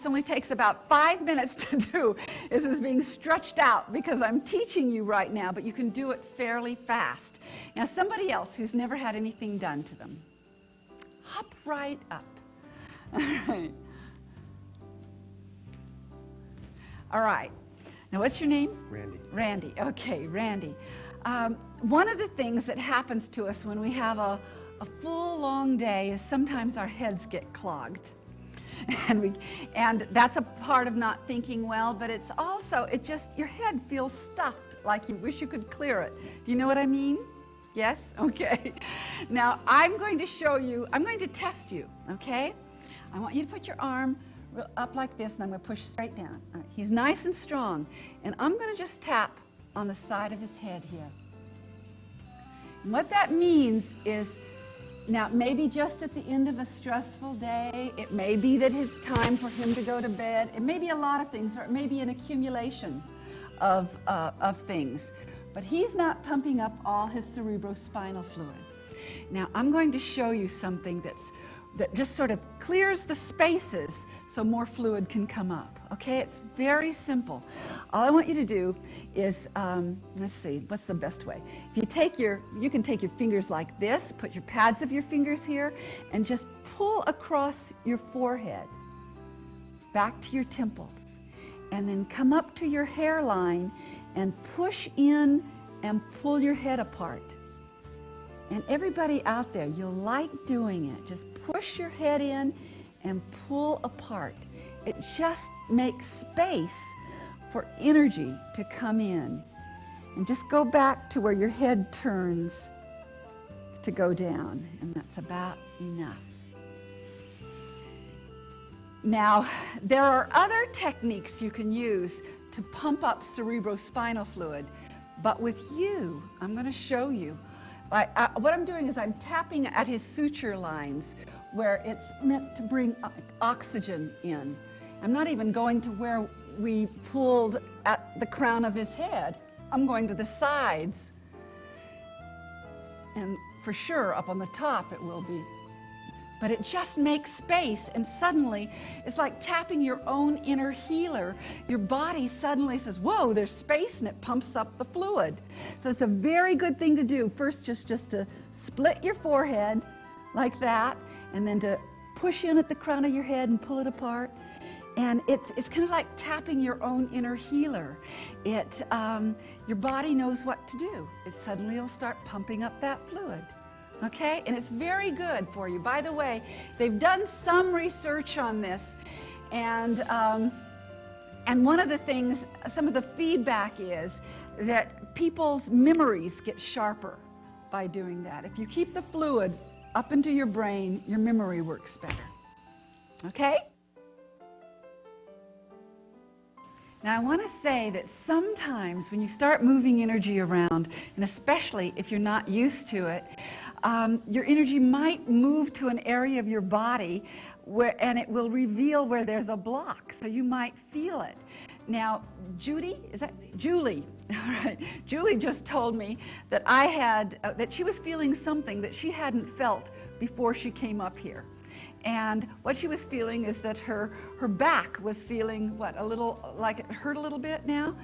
this only takes about 5 minutes to do. This is being stretched out because I'm teaching you right now, but you can do it fairly fast. Now, somebody else who's never had anything done to them, hop right up. All right. All right. Now, what's your name? Randy. Randy. Okay, Randy. One of the things that happens to us when we have a full, long day is sometimes our heads get clogged. And that's a part of not thinking well, but it's also, your head feels stuffed, like you wish you could clear it. Do you know what I mean? Yes? Okay. Now, I'm going to test you, okay? I want you to put your arm up like this, and I'm going to push straight down. All right. He's nice and strong, and I'm going to just tap on the side of his head here. And what that means is, now maybe just at the end of a stressful day, it may be that it's time for him to go to bed. It may be a lot of things, or it may be an accumulation of things. But he's not pumping up all his cerebrospinal fluid. Now, I'm going to show you something that just sort of clears the spaces so more fluid can come up. Okay, it's very simple. All I want you to do is, let's see, what's the best way? If you can take your fingers like this, put your pads of your fingers here, and just pull across your forehead, back to your temples, and then come up to your hairline and push in and pull your head apart. And everybody out there, you'll like doing it. Just push your head in and pull apart. It just makes space for energy to come in. And just go back to where your head turns to go down. And that's about enough. Now, there are other techniques you can use to pump up cerebrospinal fluid. But with you, I'm going to show you. What I'm doing is I'm tapping at his suture lines where it's meant to bring oxygen in. I'm not even going to where we pulled at the crown of his head. I'm going to the sides. And for sure, up on the top it will be. But it just makes space, and suddenly it's like tapping your own inner healer. Your body suddenly says, whoa, there's space, and it pumps up the fluid. So it's a very good thing to do. First, just to split your forehead like that, and then to push in at the crown of your head and pull it apart. And it's kind of like tapping your own inner healer. Your body knows what to do. It suddenly will start pumping up that fluid. Okay, and it's very good for you. By the way, they've done some research on this, and one of the things, some of the feedback is that people's memories get sharper by doing that. If you keep the fluid up into your brain, your memory works better. Okay? Now, I want to say that sometimes when you start moving energy around, and especially if you're not used to it, your energy might move to an area of your body and it will reveal where there's a block, so you might feel it. Now, Julie, all right, Julie just told me that that she was feeling something that she hadn't felt before she came up here. And what she was feeling is that her back was feeling, a little, like it hurt a little bit now.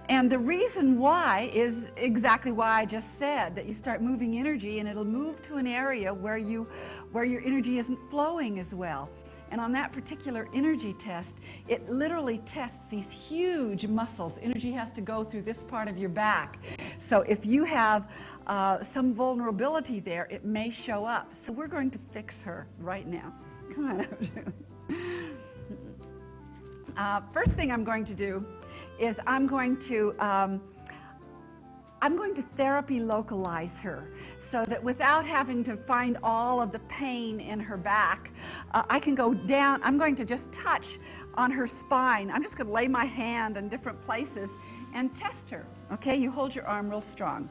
And the reason why is exactly why I just said, that you start moving energy and it'll move to an area where your energy isn't flowing as well. And on that particular energy test, it literally tests these huge muscles. Energy has to go through this part of your back. So if you have some vulnerability there, it may show up. So we're going to fix her right now. Come on. First thing I'm going to do is I'm going to therapy localize her so that without having to find all of the pain in her back, I can go down. I'm going to just touch on her spine. I'm just going to lay my hand in different places and test her. Okay, you hold your arm real strong.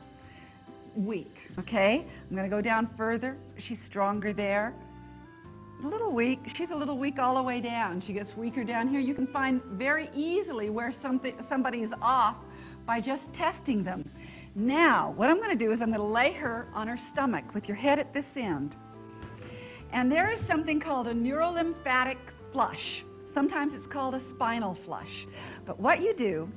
Weak, okay? I'm going to go down further. She's stronger there. A little weak. She's a little weak all the way down. She gets weaker down here. You can find very easily where somebody's off by just testing them. Now, what I'm going to do is I'm going to lay her on her stomach with your head at this end. And there is something called a neurolymphatic flush. Sometimes it's called a spinal flush. But what you do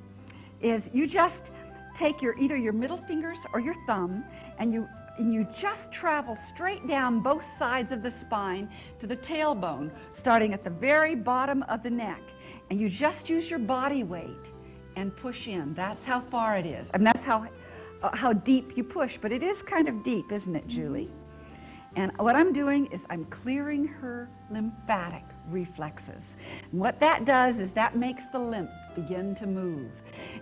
is you just take either your middle fingers or your thumb, and you just travel straight down both sides of the spine to the tailbone, starting at the very bottom of the neck. And you just use your body weight and push in. That's how far it is. I mean, that's how deep you push, but it is kind of deep, isn't it, Julie? And what I'm doing is I'm clearing her lymphatic reflexes. And what that does is that makes the lymph begin to move.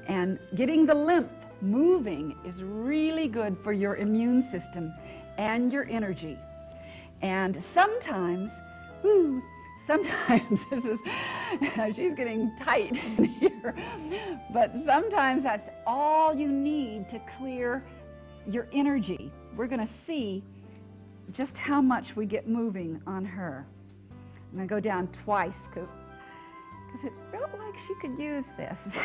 And getting the lymph moving is really good for your immune system and your energy. And sometimes this is, she's getting tight in here, but sometimes that's all you need to clear your energy. We're going to see just how much we get moving on her. I'm going to go down twice because it felt like she could use this.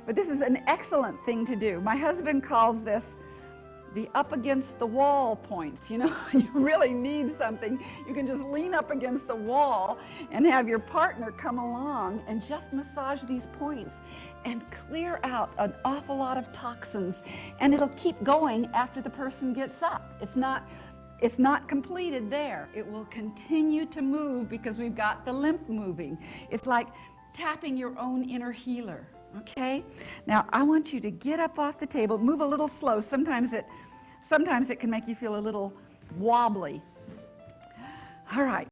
But this is an excellent thing to do. My husband calls this the up against the wall points. You know, you really need something. You can just lean up against the wall and have your partner come along and just massage these points and clear out an awful lot of toxins. And it'll keep going after the person gets up. It's not completed there. It will continue to move because we've got the lymph moving. It's like tapping your own inner healer. Okay? Now, I want you to get up off the table, move a little slow. Sometimes it can make you feel a little wobbly. All right.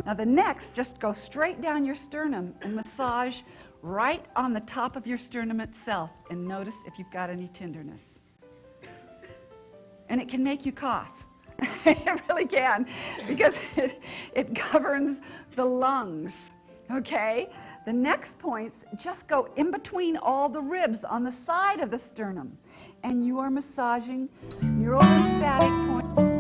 Now the next, just go straight down your sternum and massage right on the top of your sternum itself, and notice if you've got any tenderness. And it can make you cough. It really can, because it governs the lungs. Okay? The next points just go in between all the ribs on the side of the sternum. And you are massaging your lymphatic point.